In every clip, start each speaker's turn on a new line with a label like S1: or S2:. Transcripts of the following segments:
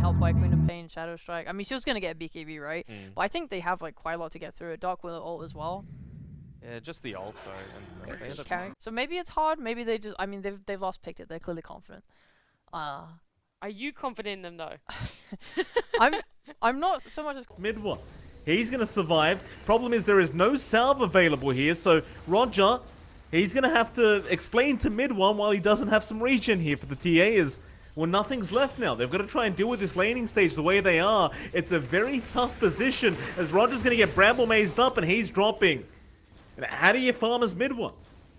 S1: helped by Queen of Pain, Shadow Strike. I mean, she was gonna get BKB, right? But I think they have like quite a lot to get through. Dark Willow ult as well.
S2: Yeah, just the ult though. And
S1: So, so maybe it's hard. Maybe they just. I mean, they've lost picked it. They're clearly confident.
S3: Are you confident in them though?
S1: I'm not so much as
S4: mid one. He's gonna survive. Problem is there is no salve available here, so Roger, he's gonna have to explain to mid one while he doesn't have some regen here for the TA is. Well, nothing's left now. They've got to try and deal with this laning stage the way they are. It's a very tough position as Roger's gonna get Bramble mazed up and he's dropping. And how do you farm as mid one?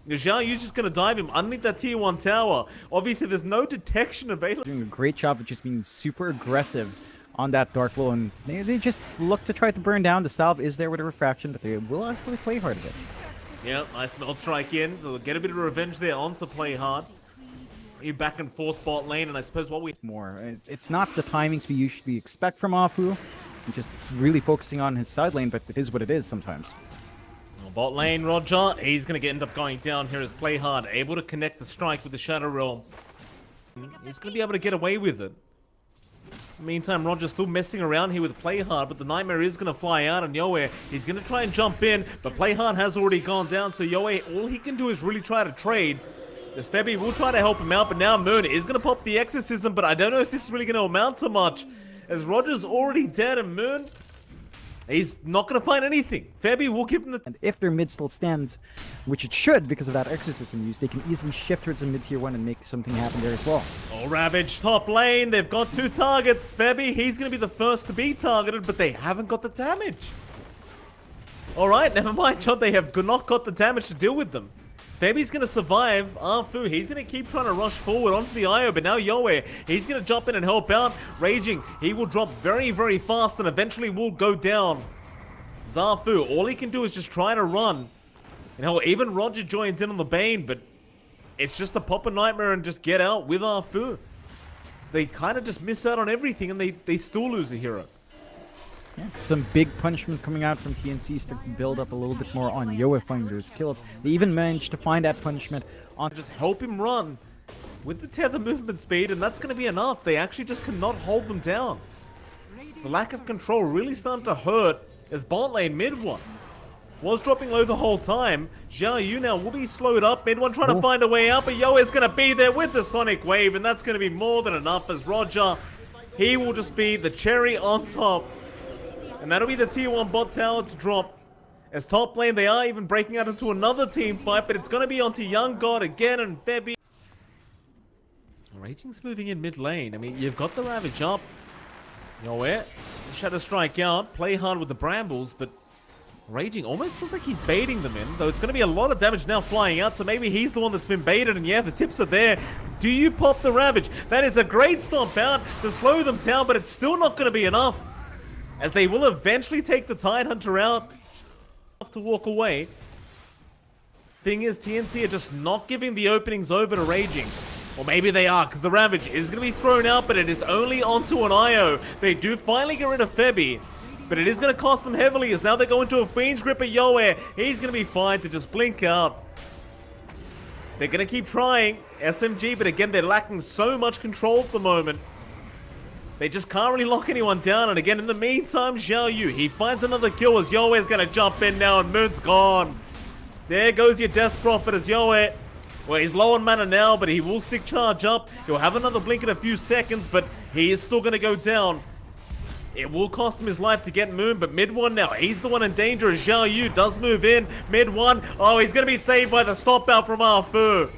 S4: Zhao Yu's just going to dive him underneath that tier 1 tower. Obviously, there's no detection available.
S5: Doing a great job of just being super aggressive on that Dark Willow. And they just look to try to burn down. The salve is there with a refraction, but they will actually play hard a bit.
S4: Yeah, nice melt strike in. They'll get a bit of revenge there on to play hard. You back and forth bot lane, and I suppose what we...
S5: It's not the timings we usually expect from Afu. He's just really focusing on his side lane, but it is what it is sometimes.
S4: Bot lane, Roger, he's going to end up going down here as play hard, able to connect the strike with the Shadow Realm. He's going to be able to get away with it. Meantime, Roger's still messing around here with play hard, but the Nightmare is going to fly out on Yoe. He's going to try and jump in, but play hard has already gone down, so Yoe, all he can do is really try to trade. This Febby will try to help him out, but now Moon is going to pop the Exorcism, but I don't know if this is really going to amount to much, as Roger's already dead and Moon... he's not going to find anything. Febby will give him the...
S5: And if their mid still stands, which it should because of that Exorcism use, they can easily shift towards the mid tier 1 and make something happen there as well.
S4: Oh, Ravage, top lane. They've got 2 targets. Febby, he's going to be the first to be targeted, but they haven't got the damage. Alright, never mind, John. They have not got the damage to deal with them. Febby's going to survive. Afu, he's going to keep trying to rush forward onto the IO, but now Yoe, he's going to jump in and help out. Raging, he will drop very, very fast and eventually will go down. Zafu, all he can do is just try to run. And hell, even Roger joins in on the Bane, but it's just a pop a Nightmare and just get out with Afu. They kind of just miss out on everything and they still lose a hero.
S5: Yeah, some big punishment coming out from TNC to build up a little bit more on Yoe finding those kills. They even managed to find that punishment on...
S4: just help him run with the tether movement speed, and that's going to be enough. They actually just cannot hold them down. The lack of control really starting to hurt as bot lane mid one was dropping low the whole time. Zhao Yu now will be slowed up. Mid one trying to find a way out, but Yoe is going to be there with the Sonic Wave, and that's going to be more than enough as Roger, he will just be the cherry on top. And that'll be the tier 1 bot tower to drop. As top lane, they are even breaking out into another team fight, but it's going to be onto Younggod again and Febby. Raging's moving in mid lane. I mean, you've got the Ravage up. Nowhere. Shadow Strike out. Play hard with the Brambles, but Raging almost feels like he's baiting them in, though it's going to be a lot of damage now flying out, so maybe he's the one that's been baited, and yeah, the tips are there. Do you pop the Ravage? That is a great stomp out to slow them down, but it's still not going to be enough, as they will eventually take the Tidehunter out to walk away. Thing is, TNC are just not giving the openings over to Raging. Or maybe they are, because the Ravage is going to be thrown out, but it is only onto an IO. They do finally get rid of Febby, but it is going to cost them heavily, as now they go into a Fiend's Grip at Yoe. He's going to be fine to just blink out. They're going to keep trying. SMG, but again, they're lacking so much control at the moment. They just can't really lock anyone down, and again, in the meantime, Zhao Yu, he finds another kill as Yoe is going to jump in now, and Moon's gone. There goes your Death Prophet as Yoe. Well, he's low on mana now, but he will stick charge up. He'll have another blink in a few seconds, but he is still going to go down. It will cost him his life to get Moon, but mid one now, he's the one in danger as Zhao Yu does move in. Mid one, oh, he's going to be saved by the stop out from Afu.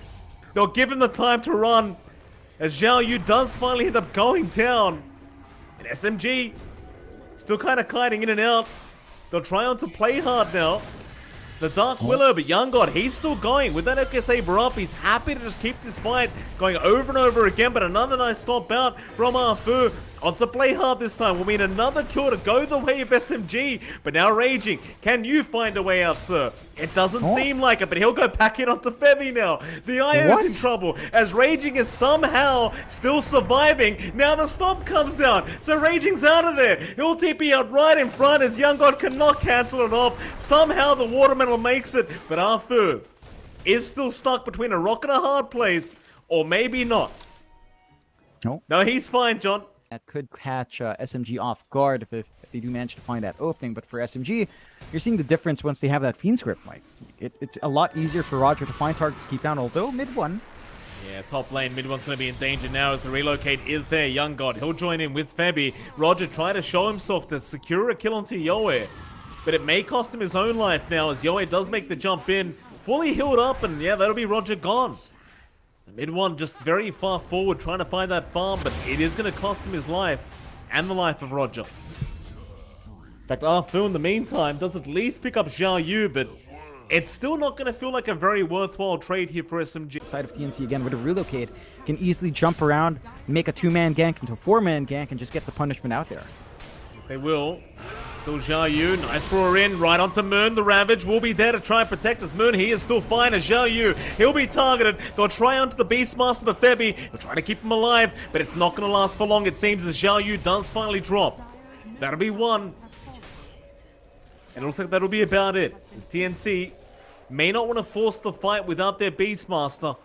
S4: They'll give him the time to run, as Zhao Yu does finally end up going down. And SMG, still kind of kiting in and out. They'll try on to play hard now. The Dark Willow, but Younggod, he's still going. With that AK Saber up, he's happy to just keep this fight going over and over again, but another nice stop out from Afu. On to play hard this time will mean another kill to go the way of SMG, but now Raging. Can you find a way out, sir? It doesn't seem like it, but he'll go back in onto Febby now. The IO's in trouble, as Raging is somehow still surviving. Now the stomp comes out, so Raging's out of there. He'll TP out right in front as Younggod cannot cancel it off. Somehow the Watermetal makes it, but Afu is still stuck between a rock and a hard place, or maybe not. No, he's fine, John.
S5: That could catch SMG off guard if they do manage to find that opening. But for SMG, you're seeing the difference once they have that Fiend script. Like, it's a lot easier for Roger to find targets to keep down, although mid one.
S4: Yeah, top lane, mid one's going to be in danger now as the relocate is there. Younggod, he'll join in with Febby. Roger trying to show himself to secure a kill onto Yoe, but it may cost him his own life now as Yoe does make the jump in, fully healed up, and yeah, that'll be Roger gone. The mid one just very far forward trying to find that farm, but it is going to cost him his life and the life of Roger. In fact, Arfu in the meantime does at least pick up Xiao Yu, but it's still not going to feel like a very worthwhile trade here for SMG.
S5: Side of TNC again with a relocate can easily jump around, make a 2-man gank into a 4-man gank, and just get the punishment out there.
S4: They will. Still Xiao Yu, nice roar in, right onto Moon. The Ravage will be there to try and protect us. Moon, he is still fine as Xiao Yu. He'll be targeted. They'll try onto the Beastmaster Befebi. They'll try to keep him alive, but it's not going to last for long, it seems, as Xiao Yu does finally drop. That'll be one. And it looks like that'll be about it, as TNC may not want to force the fight without their Beastmaster.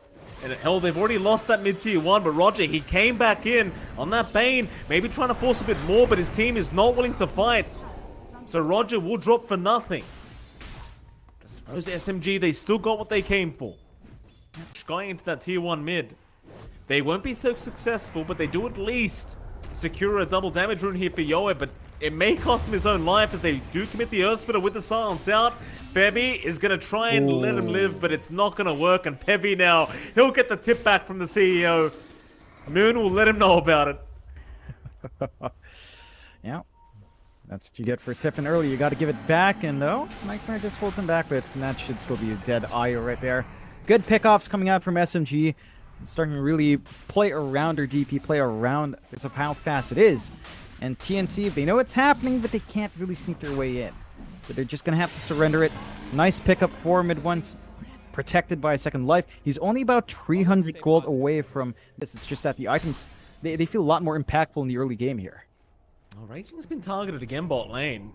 S4: And hell, they've already lost that mid-tier 1, but Roger, he came back in on that Bane, maybe trying to force a bit more, but his team is not willing to fight. So Roger will drop for nothing. I suppose SMG, they still got what they came for. Going into that tier 1 mid. They won't be so successful, but they do at least secure a double damage rune here for Yoe, but it may cost him his own life as they do commit the Earth Splitter with the silence out. Febby is going to try and let him live, but it's not going to work. And Febby now, he'll get the tip back from the CEO. Moon will let him know about it.
S5: Yeah. That's what you get for tipping early. You got to give it back, and no, Nightmare just holds him back, but that should still be a dead IO right there. Good pickoffs coming out from SMG. Starting to really play around their DP, play around because of how fast it is. And TNC, they know it's happening, but they can't really sneak their way in. So they're just going to have to surrender it. Nice pickup for mid once, protected by a second life. He's only about 300 gold away from this. It's just that the items, they feel a lot more impactful in the early game here.
S4: Oh, Raging's been targeted again bot lane.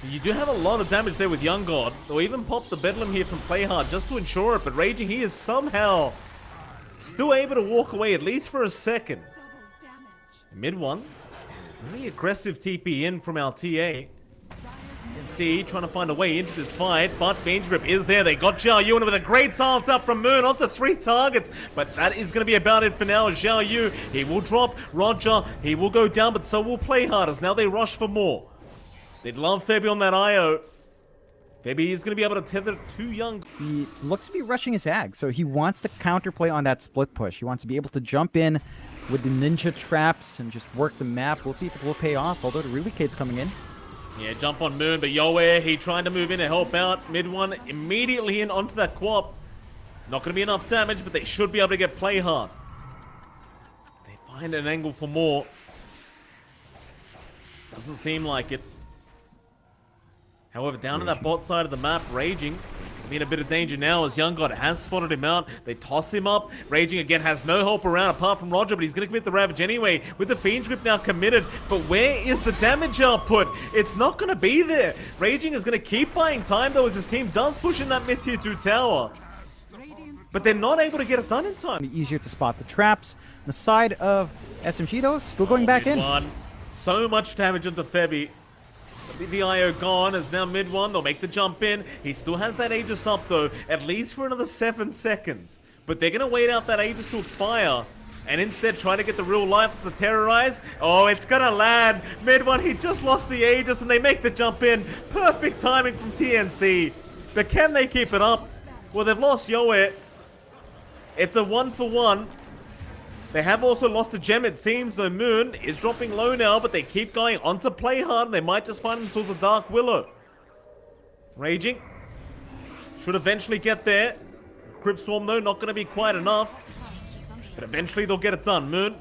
S4: You do have a lot of damage there with Younggod. They'll even pop the Bedlam here from Playhard just to ensure it, but Raging, he is somehow still able to walk away, at least for a second. Mid one. Really aggressive TP in from our TA. TNC trying to find a way into this fight, but Fiend Grip is there. They got Xiao Yu, and with a great silence up from Moon onto 3 targets. But that is going to be about it for now. Xiao Yu, he will drop. Roger, he will go down, but so will Playhard as now they rush for more. They'd love Febby on that IO. Febby is going to be able to tether to Young.
S5: He looks to be rushing his ag, so he wants to counterplay on that split push. He wants to be able to jump in with the ninja traps and just work the map. We'll see if it will pay off, although the relocate's coming in.
S4: Yeah, jump on Moon, but Yoe, he trying to move in and help out. Mid one immediately in onto that Quap. Not going to be enough damage, but they should be able to get Playhard. They find an angle for more. Doesn't seem like it. However, down to that bot side of the map, Raging, he's going to be in a bit of danger now as Younggod has spotted him out. They toss him up. Raging again has no help around apart from Roger, but he's going to commit the Ravage anyway with the Fiend's Grip now committed. But where is the damage output? It's not going to be there. Raging is going to keep buying time though as his team does push in that mid-tier 2 tower. But they're not able to get it done in time.
S5: Easier to spot the traps. On the side of SMG though, still going back in.
S4: One. So much damage onto Febby. The IO gone as now mid one. They'll make the jump in. He still has that Aegis up though, at least for another 7 seconds. But they're going to wait out that Aegis to expire and instead try to get the real lives to terrorize. Oh, it's going to land. Mid one, he just lost the Aegis and they make the jump in. Perfect timing from TNC. But can they keep it up? Well, they've lost Yoe. It's a 1-for-1. They have also lost a gem, it seems, though Moon is dropping low now, but they keep going onto Playhard, and they might just find themselves a Dark Willow. Raging should eventually get there. Crypt Swarm, though, not going to be quite enough. But eventually they'll get it done. Moon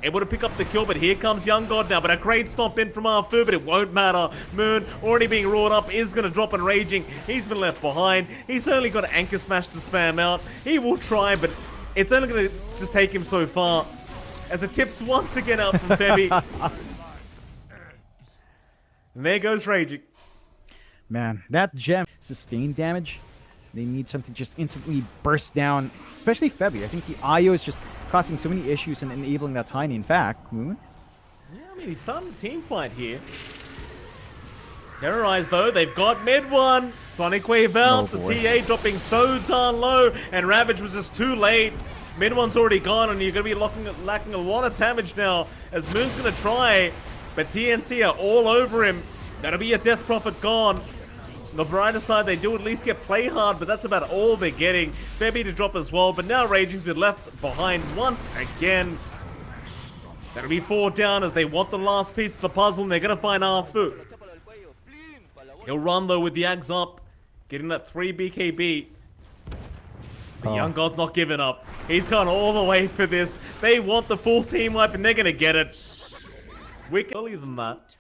S4: able to pick up the kill, but here comes Younggod now. But a great stomp in from Arfu, but it won't matter. Moon, already being roared up, is going to drop on Raging. He's been left behind. He's only got an Anchor Smash to spam out. He will try, but it's only going to just take him so far. As the tips once again out from Febby. And there goes Raging.
S5: Man, that gem, sustained damage. They need something just instantly burst down, especially Febby. I think the IO is just causing so many issues and enabling that tiny. In fact,
S4: Yeah, I mean, he's starting a team fight here. Terrorize, though. They've got mid one. Sonic Wave out.
S5: Oh,
S4: the
S5: boy.
S4: TA dropping so darn low. And Ravage was just too late. Mid one's already gone, and you're going to be lacking a lot of damage now. As Moon's going to try. But TNC are all over him. That'll be a Death Prophet gone. On the brighter side, they do at least get play hard, but that's about all they're getting. Fairby to drop as well, but now Raging's been left behind once again. That'll be 4 down as they want the last piece of the puzzle, and they're going to find Arfu. He'll run, though, with the Ags up, getting that 3 BKB. The Younggod's not giving up. He's gone all the way for this. They want the full team wipe, and they're going to get it. Wicked earlier than that.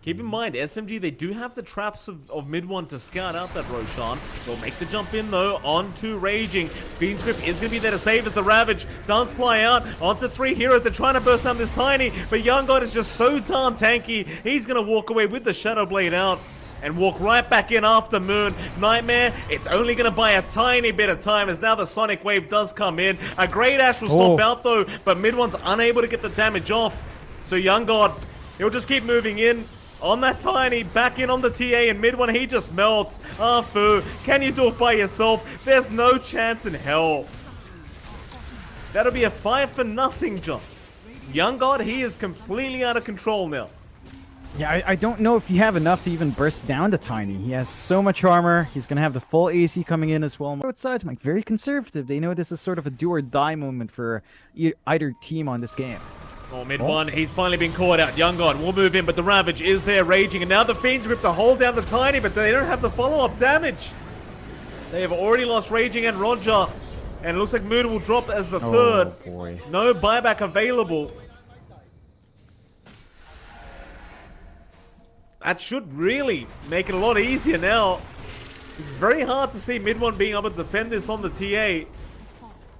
S4: Keep in mind, SMG, they do have the traps of mid one to scout out that Roshan. They'll make the jump in, though, onto Raging. Fiend's Grip is going to be there to save as the Ravage does fly out onto 3 heroes. They're trying to burst down this Tiny, but Younggod is just so darn tanky. He's going to walk away with the Shadow Blade out and walk right back in after Moon. Nightmare, it's only going to buy a tiny bit of time as now the Sonic Wave does come in. A Great Ash will stop out, though, but mid one's unable to get the damage off. So Younggod, he'll just keep moving in. On that Tiny, back in on the TA, and mid one, he just melts. Arfu, can you do it by yourself? There's no chance in hell. That'll be a 5-for-0 jump. Younggod, he is completely out of control now.
S5: Yeah, I don't know if you have enough to even burst down the Tiny. He has so much armor. He's going to have the full AC coming in as well. Both sides, like, very conservative. They know this is sort of a do-or-die moment for either team on this game.
S4: Oh, mid one, he's finally been caught out. Younggod will move in, but the Ravage is there Raging, and now the Fiend's Grip to hold down the Tiny, but they don't have the follow-up damage. They have already lost Raging and Roger, and it looks like Moon will drop as the third.
S5: Boy.
S4: No buyback available. That should really make it a lot easier now. It's very hard to see mid one being able to defend this on the TA.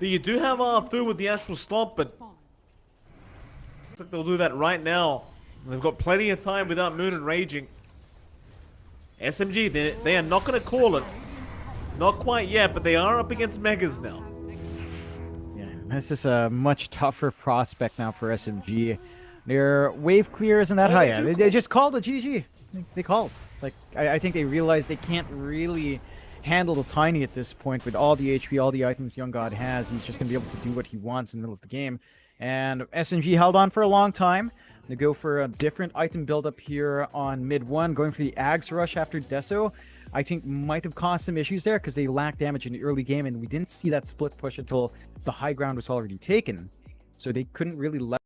S4: You do have Arfu with the Astral Stomp, but looks like they'll do that right now. They've got plenty of time without Moon and Raging. SMG, they are not going to call it. Not quite yet, but they are up against Megas now.
S5: Yeah, this is a much tougher prospect now for SMG. Their wave clear isn't that high yet. They just called a GG. They called. Like, I think they realized they can't really handle the Tiny at this point with all the HP, all the items Younggod has. He's just going to be able to do what he wants in the middle of the game. And SMG held on for a long time. They go for a different item build-up here on mid one, going for the Ags rush after Deso. I think might have caused some issues there because they lacked damage in the early game, and we didn't see that split push until the high ground was already taken. So they couldn't really let